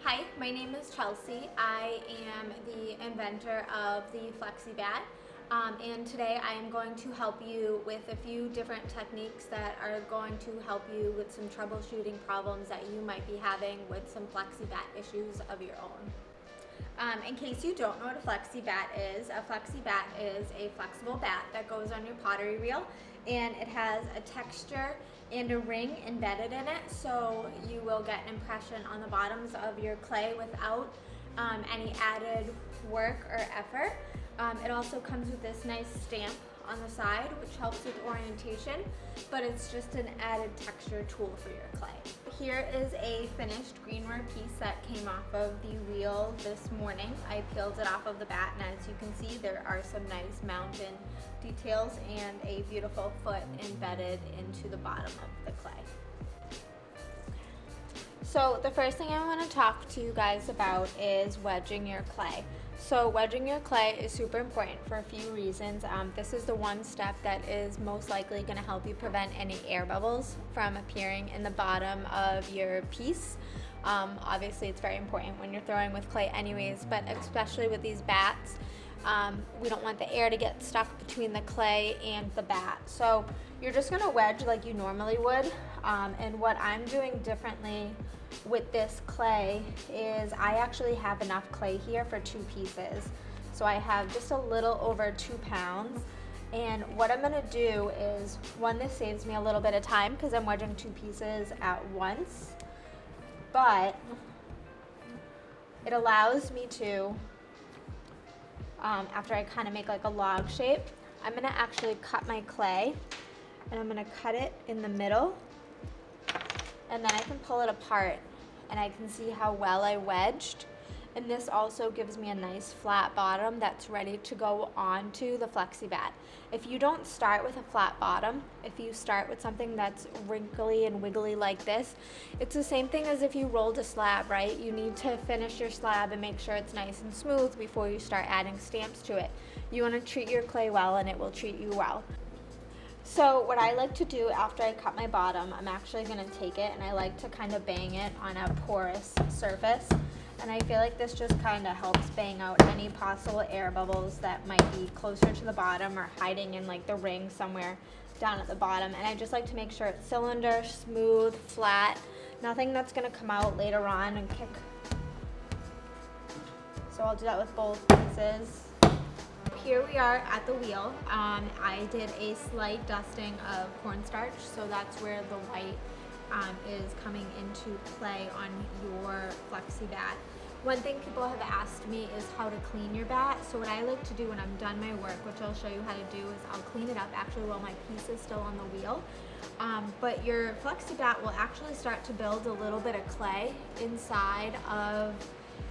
Hi, my name is Chelsea. I am the inventor of the FlexiBat, and today I am going to help you with a few different techniques that are going to help you with some troubleshooting problems that you might be having with some FlexiBat issues of your own. In case you don't know what a FlexiBat is a flexible bat that goes on your pottery wheel, and it has a texture and a ring embedded in it, so you will get an impression on the bottoms of your clay without any added work or effort. It also comes with this nice stamp on the side, which helps with orientation, but it's just an added texture tool for your clay. Here is a finished greenware piece that came off of the wheel this morning. I peeled it off of the bat, and as you can see, there are some nice mountain details and a beautiful foot embedded into the bottom of the clay. So the first thing I want to talk to you guys about is wedging your clay. So wedging your clay is super important for a few reasons. This is the one step that is most likely going to help you prevent any air bubbles from appearing in the bottom of your piece. Obviously it's very important when you're throwing with clay anyways, but especially with these bats, we don't want the air to get stuck between the clay and the bat. So you're just going to wedge like you normally would, and what I'm doing differently with this clay is I actually have enough clay here for 2 pieces. So I have just a little over 2 pounds, and what I'm going to do is, one, this saves me a little bit of time because I'm wedging 2 pieces at once, but it allows me to, after I kind of make like a log shape, I'm going to actually cut my clay, and I'm going to cut it in the middle, and then I can pull it apart and I can see how well I wedged. And this also gives me a nice flat bottom that's ready to go onto the FlexiBat. If you don't start with a flat bottom, if you start with something that's wrinkly and wiggly like this, it's the same thing as if you rolled a slab, right? You need to finish your slab and make sure it's nice and smooth before you start adding stamps to it. You want to treat your clay well, and it will treat you well. So what I like to do after I cut my bottom, I'm actually going to take it and I like to kind of bang it on a porous surface. And I feel like this just kind of helps bang out any possible air bubbles that might be closer to the bottom or hiding in like the ring somewhere down at the bottom. And I just like to make sure it's cylinder, smooth, flat, nothing that's going to come out later on and kick. So I'll do that with both pieces. Here we are at the wheel. I did a slight dusting of cornstarch, so that's where the white is coming into play on your FlexiBat. One thing people have asked me is how to clean your bat. So what I like to do when I'm done my work, which I'll show you how to do, is I'll clean it up actually while my piece is still on the wheel. But your FlexiBat will actually start to build a little bit of clay inside of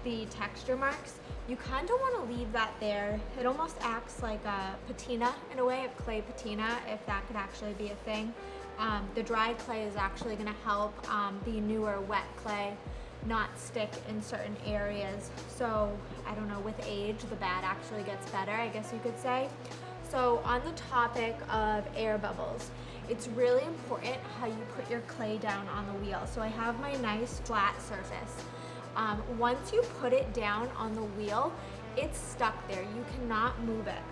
the texture marks. You kind of want to leave that there. It almost acts like a patina in a way, a clay patina, if that could actually be a thing. The dry clay is actually going to help the newer wet clay not stick in certain areas. So I don't know, with age the bat actually gets better, I guess you could say. So on the topic of air bubbles, it's really important how you put your clay down on the wheel. So I have my nice flat surface. Once you put it down on the wheel, it's stuck there. You cannot move it.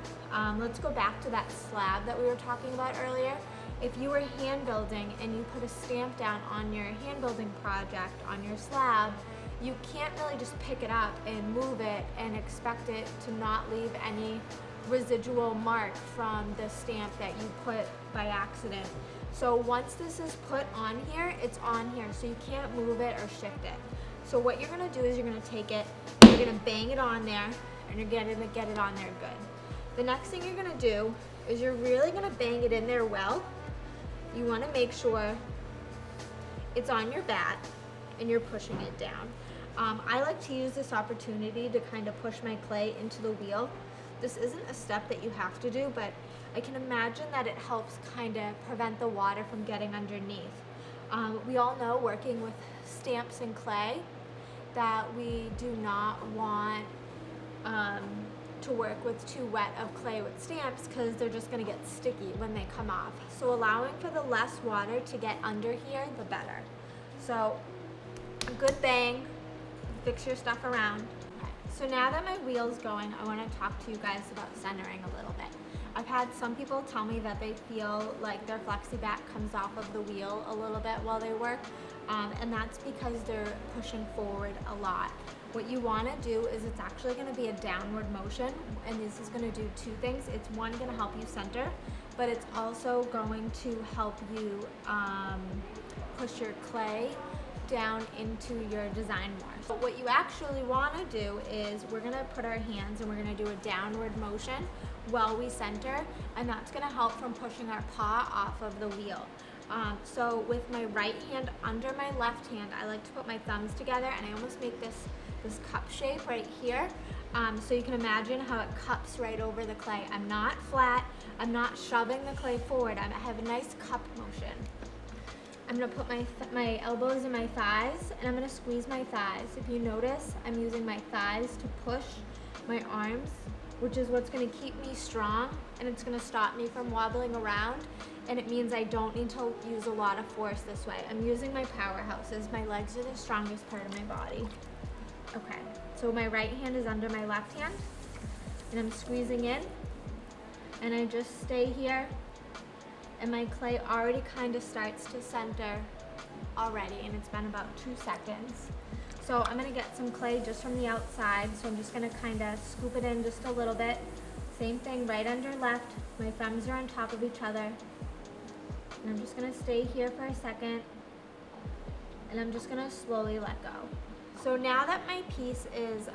Let's go back to that slab that we were talking about earlier. If you were hand building and you put a stamp down on your hand building project on your slab, you can't really just pick it up and move it and expect it to not leave any residual mark from the stamp that you put by accident. So once this is put on here, it's on here, so you can't move it or shift it. So what you're going to do is you're going to take it, you're going to bang it on there, and you're going to get it on there good. The next thing you're going to do is you're really going to bang it in there well. You want to make sure it's on your bat and you're pushing it down. I like to use this opportunity to kind of push my clay into the wheel. This isn't a step that you have to do, but I can imagine that it helps kind of prevent the water from getting underneath. We all know, working with stamps and clay, that we do not want to work with too wet of clay with stamps because they're just going to get sticky when they come off. So allowing for the less water to get under here, the better. So a good bang, fix your stuff around. Okay. So now that my wheel's going, I want to talk to you guys about centering a little bit. I've had some people tell me that they feel like their FlexiBat comes off of the wheel a little bit while they work, and that's because they're pushing forward a lot. What you want to do is it's actually going to be a downward motion, and this is going to do two things. It's one, going to help you center, but it's also going to help you push your clay down into your design more. But what you actually want to do is we're going to put our hands and we're going to do a downward motion while we center, and that's going to help from pushing our paw off of the wheel. So with my right hand under my left hand, I like to put my thumbs together and I almost make this cup shape right here. So you can imagine how it cups right over the clay. I'm not flat, I'm not shoving the clay forward, I have a nice cup motion. I'm going to put my elbows in my thighs, and I'm going to squeeze my thighs. If you notice, I'm using my thighs to push my arms, which is what's going to keep me strong, and it's going to stop me from wobbling around, and it means I don't need to use a lot of force this way. I'm using my powerhouses. My legs are the strongest part of my body. Okay, so my right hand is under my left hand, and I'm squeezing in, and I just stay here. And my clay already kind of starts to center already, and it's been about 2 seconds. So I'm gonna get some clay just from the outside, so I'm just gonna kind of scoop it in just a little bit. Same thing, right under left. My thumbs are on top of each other. And I'm just gonna stay here for a second, and I'm just gonna slowly let go. So now that my piece is,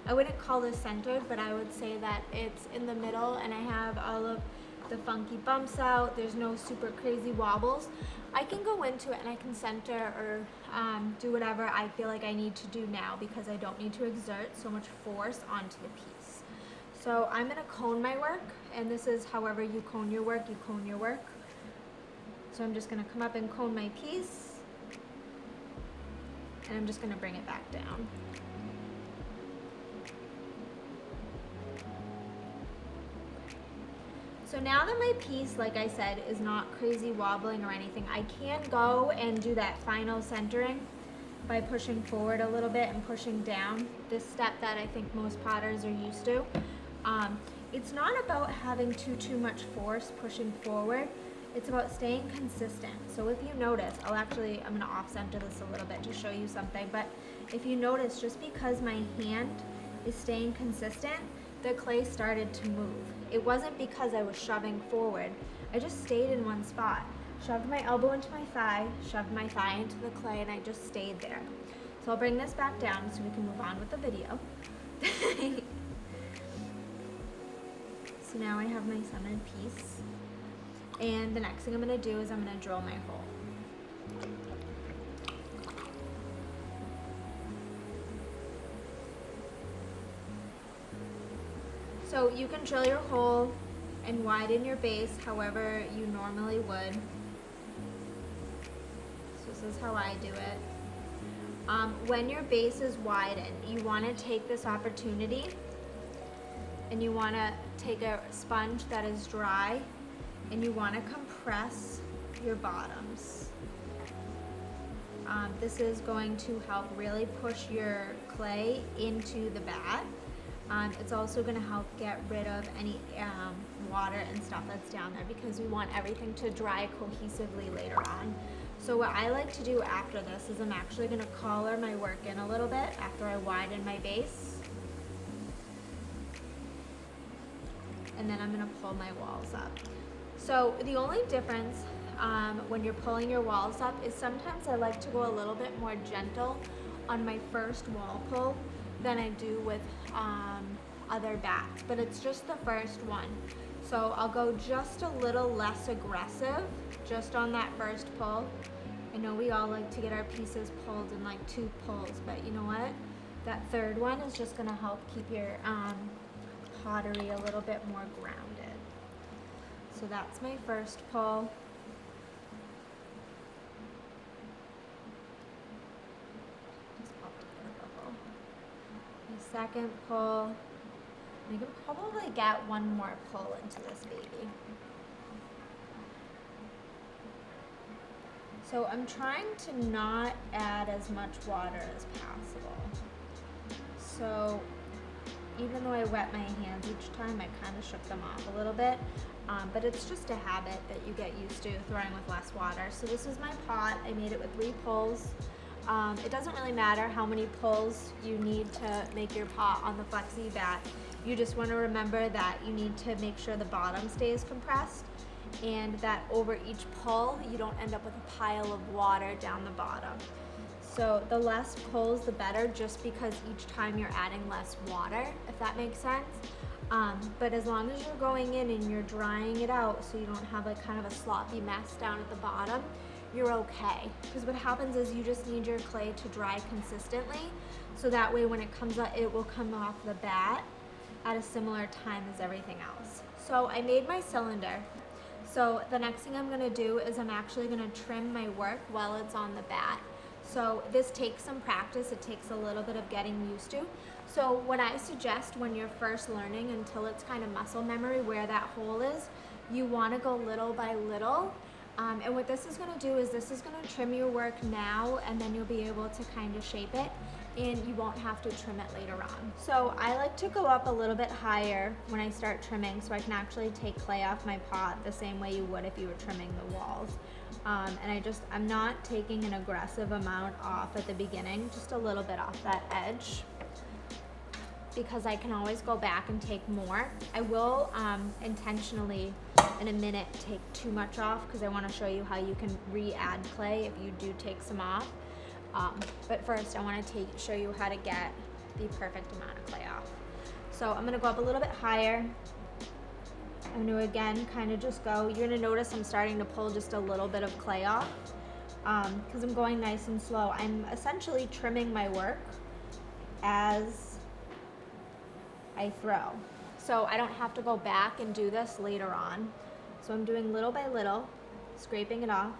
I wouldn't call this centered, but I would say that it's in the middle, and I have all of the funky bumps out, there's no super crazy wobbles, I can go into it and I can center or do whatever I feel like I need to do now, because I don't need to exert so much force onto the piece. So I'm going to cone my work, and this is however you cone your work, you cone your work. So I'm just going to come up and cone my piece, and I'm just going to bring it back down. So now that my piece, like I said, is not crazy wobbling or anything, I can go and do that final centering by pushing forward a little bit and pushing down, this step that I think most potters are used to. It's not about having too much force pushing forward, it's about staying consistent. So if you notice, I'm gonna off center this a little bit to show you something, but if you notice, just because my hand is staying consistent, the clay started to move. It wasn't because I was shoving forward. I just stayed in one spot. Shoved my elbow into my thigh, shoved my thigh into the clay, and I just stayed there. So I'll bring this back down so we can move on with the video. So now I have my centered piece. And the next thing I'm gonna do is I'm gonna drill my hole. So you can drill your hole and widen your base however you normally would. So this is how I do it. When your base is widened, you want to take this opportunity and you want to take a sponge that is dry and you want to compress your bottoms. This is going to help really push your clay into the bat. It's also going to help get rid of any water and stuff that's down there, because we want everything to dry cohesively later on. So what I like to do after this is I'm actually going to collar my work in a little bit after I widen my base. And then I'm going to pull my walls up. So the only difference when you're pulling your walls up is sometimes I like to go a little bit more gentle on my first wall pull than I do with other bats, but it's just the first one. So I'll go just a little less aggressive just on that first pull. I know we all like to get our pieces pulled in like 2 pulls, but you know what? That third one is just gonna help keep your pottery a little bit more grounded. So that's my first pull. Second pull. I can probably get one more pull into this baby. So I'm trying to not add as much water as possible. So even though I wet my hands each time, I kind of shook them off a little bit. But it's just a habit that you get used to throwing with less water. So this is my pot. I made it with 3 pulls. It doesn't really matter how many pulls you need to make your pot on the FlexiBat. You just want to remember that you need to make sure the bottom stays compressed and that over each pull you don't end up with a pile of water down the bottom. So the less pulls the better, just because each time you're adding less water, if that makes sense. But as long as you're going in and you're drying it out so you don't have like kind of a sloppy mess down at the bottom, you're okay. Because what happens is you just need your clay to dry consistently, so that way when it comes out, it will come off the bat at a similar time as everything else. So I made my cylinder. So the next thing I'm gonna do is I'm actually gonna trim my work while it's on the bat. So this takes some practice, it takes a little bit of getting used to. So what I suggest when you're first learning, until it's kind of muscle memory where that hole is, you want to go little by little. And what this is going to do is this is going to trim your work now, and then you'll be able to kind of shape it, and you won't have to trim it later on. So I like to go up a little bit higher when I start trimming, so I can actually take clay off my pot the same way you would if you were trimming the walls. And I'm not taking an aggressive amount off at the beginning, just a little bit off that edge, because I can always go back and take more. I will intentionally in a minute take too much off, because I want to show you how you can re-add clay if you do take some off. But first I want to show you how to get the perfect amount of clay off. So I'm going to go up a little bit higher. I'm going to again kind of just go, you're going to notice I'm starting to pull just a little bit of clay off, because I'm going nice and slow. I'm essentially trimming my work as I throw. So I don't have to go back and do this later on. So I'm doing little by little, scraping it off.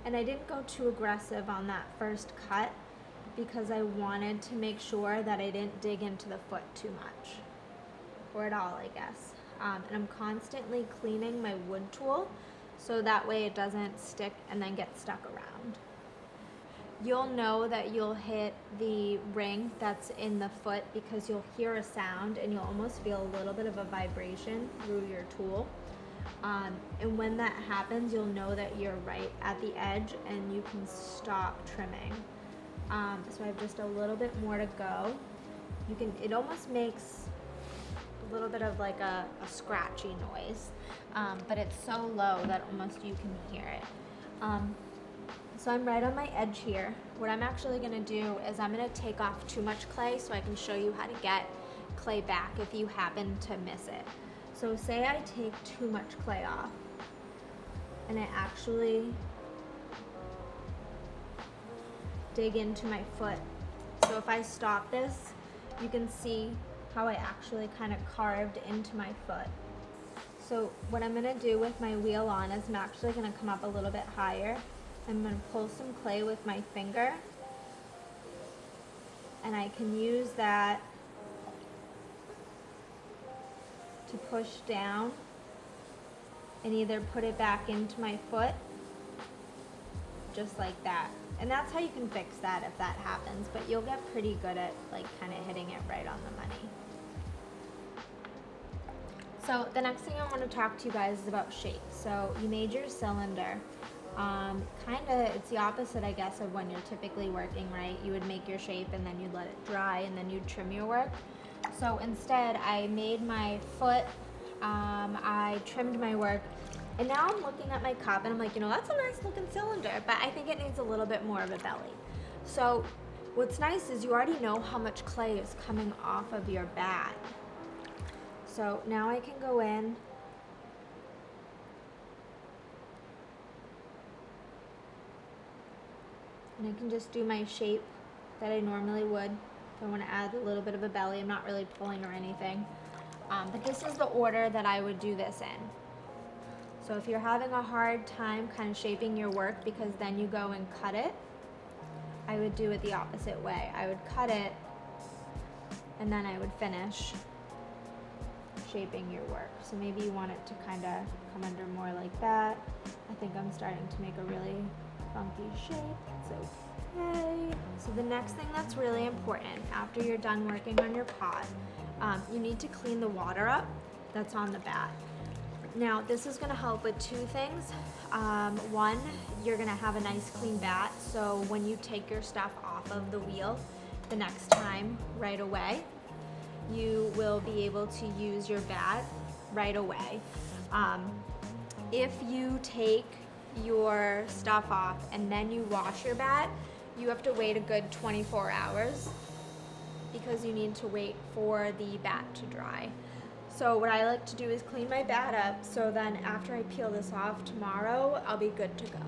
And I didn't go too aggressive on that first cut, because I wanted to make sure that I didn't dig into the foot too much, or at all, I guess. And I'm constantly cleaning my wood tool, so that way it doesn't stick and then get stuck around. You'll know that you'll hit the ring that's in the foot because you'll hear a sound and you'll almost feel a little bit of a vibration through your tool. And when that happens, you'll know that you're right at the edge and you can stop trimming. So I have just a little bit more to go. It almost makes a little bit of like a scratchy noise, but it's so low that almost you can hear it. So I'm right on my edge here. What I'm actually gonna do is I'm gonna take off too much clay so I can show you how to get clay back if you happen to miss it. So say I take too much clay off and I actually dig into my foot. So if I stop this, you can see how I actually kind of carved into my foot. So what I'm gonna do with my wheel on is I'm actually gonna come up a little bit higher. I'm going to pull some clay with my finger, and I can use that to push down and either put it back into my foot, just like that. And that's how you can fix that if that happens, but you'll get pretty good at like kind of hitting it right on the money. So the next thing I want to talk to you guys is about shape. So you made your cylinder. It's the opposite, I guess, of when you're typically working, right? You would make your shape and then you'd let it dry and then you'd trim your work. So instead, I made my foot, I trimmed my work, and now I'm looking at my cup and I'm like, that's a nice looking cylinder, but I think it needs a little bit more of a belly. So what's nice is you already know how much clay is coming off of your bat. So now I can go in and I can just do my shape that I normally would. If I want to add a little bit of a belly, I'm not really pulling or anything. But this is the order that I would do this in. So if you're having a hard time kind of shaping your work because then you go and cut it, I would do it the opposite way. I would cut it and then I would finish shaping your work. So maybe you want it to kind of come under more like that. I think I'm starting to make a really funky shape. It's okay. So the next thing that's really important after you're done working on your pot, you need to clean the water up that's on the bat. Now this is going to help with two things. One, you're going to have a nice clean bat, so when you take your stuff off of the wheel the next time right away, you will be able to use your bat right away. If you take your stuff off and then you wash your bat, you have to wait a good 24 hours because you need to wait for the bat to dry. So what I like to do is clean my bat up, so then after I peel this off tomorrow, I'll be good to go.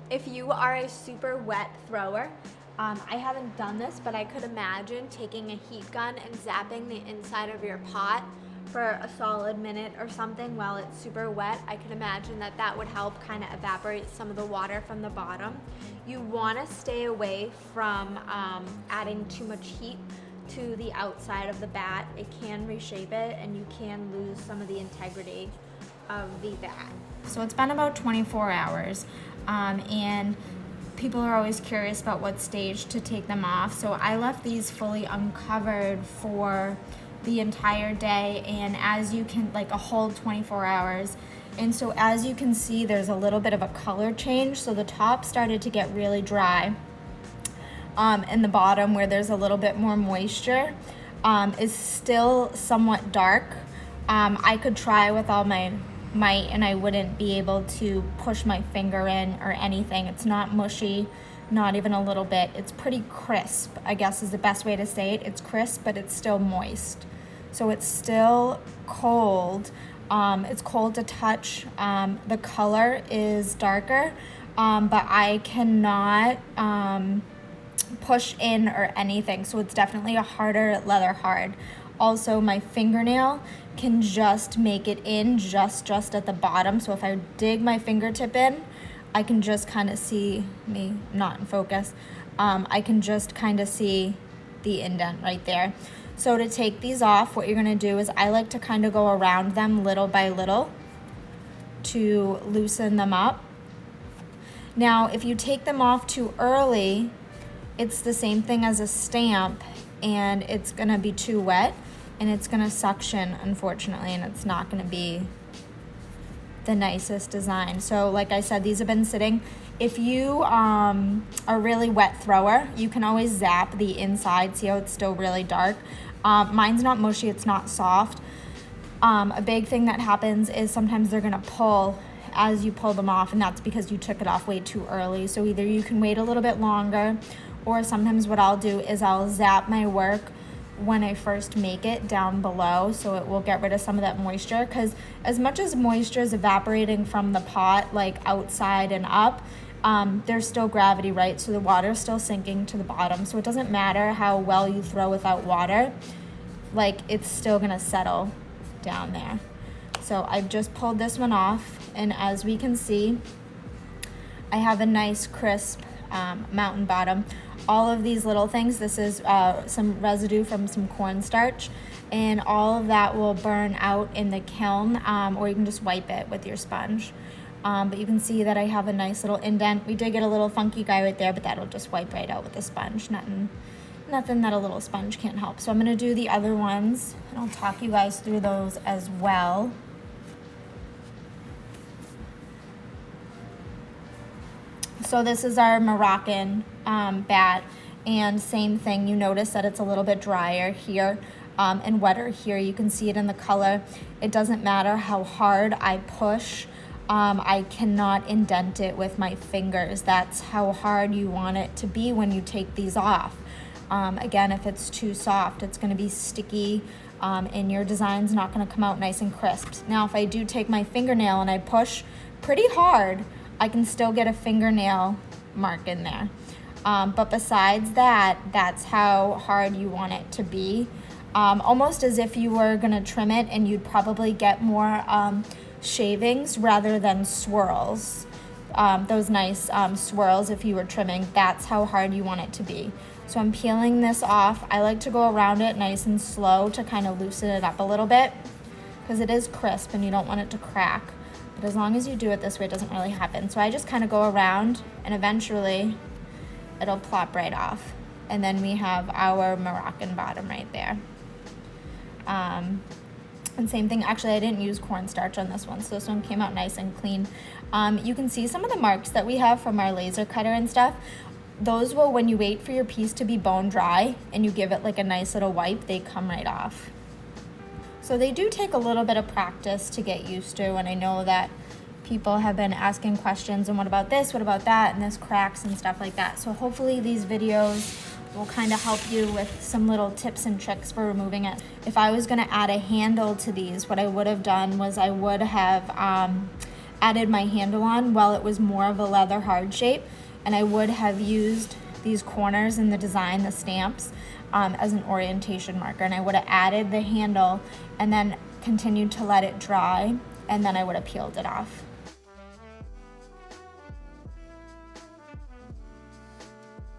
If you are a super wet thrower, I haven't done this, but I could imagine taking a heat gun and zapping the inside of your pot for a solid minute or something while it's super wet. I can imagine that that would help kind of evaporate some of the water from the bottom. You want to stay away from adding too much heat to the outside of the bat. It can reshape it and you can lose some of the integrity of the bat. So it's been about 24 hours and people are always curious about what stage to take them off. So I left these fully uncovered for the entire day, and as you can, like a whole 24 hours. And so as you can see, there's a little bit of a color change. So the top started to get really dry. And the bottom, where there's a little bit more moisture, is still somewhat dark. I could try with all my might and I wouldn't be able to push my finger in or anything. It's not mushy, not even a little bit. It's pretty crisp, I guess is the best way to say it. It's crisp, but it's still moist. So it's still cold. It's cold to touch. The color is darker, but I cannot push in or anything. So it's definitely a harder leather hard. Also, my fingernail can just make it in just at the bottom. So if I dig my fingertip in, I can just kind of see me not in focus. I can just kind of see the indent right there. So to take these off, what you're gonna do is I like to kind of go around them little by little to loosen them up. Now, if you take them off too early, it's the same thing as a stamp and it's gonna be too wet and it's gonna suction, unfortunately, and it's not gonna be the nicest design. So like I said, these have been sitting. If you are a really wet thrower, you can always zap the inside. See how it's still really dark? Mine's not mushy, it's not soft. A big thing that happens is sometimes they're gonna pull as you pull them off, and that's because you took it off way too early. So either you can wait a little bit longer, or sometimes what I'll do is I'll zap my work when I first make it down below, so it will get rid of some of that moisture, because as much as moisture is evaporating from the pot, like outside and up, there's still gravity, right? So the water is still sinking to the bottom. So it doesn't matter how well you throw without water, like it's still gonna settle down there. So I've just pulled this one off, and as we can see, I have a nice crisp mountain bottom. All of these little things, this is some residue from some cornstarch, and all of that will burn out in the kiln, or you can just wipe it with your sponge. But you can see that I have a nice little indent. We did get a little funky guy right there, but that'll just wipe right out with the sponge. Nothing that a little sponge can't help. So I'm gonna do the other ones, and I'll talk you guys through those as well. So this is our Moroccan bat, and same thing, you notice that it's a little bit drier here and wetter here. You can see it in the color. It doesn't matter how hard I push, I cannot indent it with my fingers. That's how hard you want it to be when you take these off. Again, if it's too soft, it's gonna be sticky, and your design's not gonna come out nice and crisp. Now, if I do take my fingernail and I push pretty hard, I can still get a fingernail mark in there. But besides that, that's how hard you want it to be. Almost as if you were gonna trim it, and you'd probably get more shavings rather than swirls. Those nice swirls if you were trimming, that's how hard you want it to be. So I'm peeling this off. I like to go around it nice and slow to kind of loosen it up a little bit, because it is crisp and you don't want it to crack. But as long as you do it this way, it doesn't really happen. So I just kind of go around and eventually it'll plop right off. And then we have our Moroccan bottom right there. And same thing, actually I didn't use cornstarch on this one, so this one came out nice and clean. You can see some of the marks that we have from our laser cutter and stuff. Those will, when you wait for your piece to be bone dry and you give it like a nice little wipe, they come right off. So they do take a little bit of practice to get used to, and I know that people have been asking questions, and what about this, what about that, and this cracks and stuff like that. So hopefully these videos will kind of help you with some little tips and tricks for removing it. If I was gonna add a handle to these, what I would have done was I would have added my handle on while it was more of a leather hard shape, and I would have used these corners in the design, the stamps, as an orientation marker, and I would have added the handle and then continued to let it dry, and then I would have peeled it off.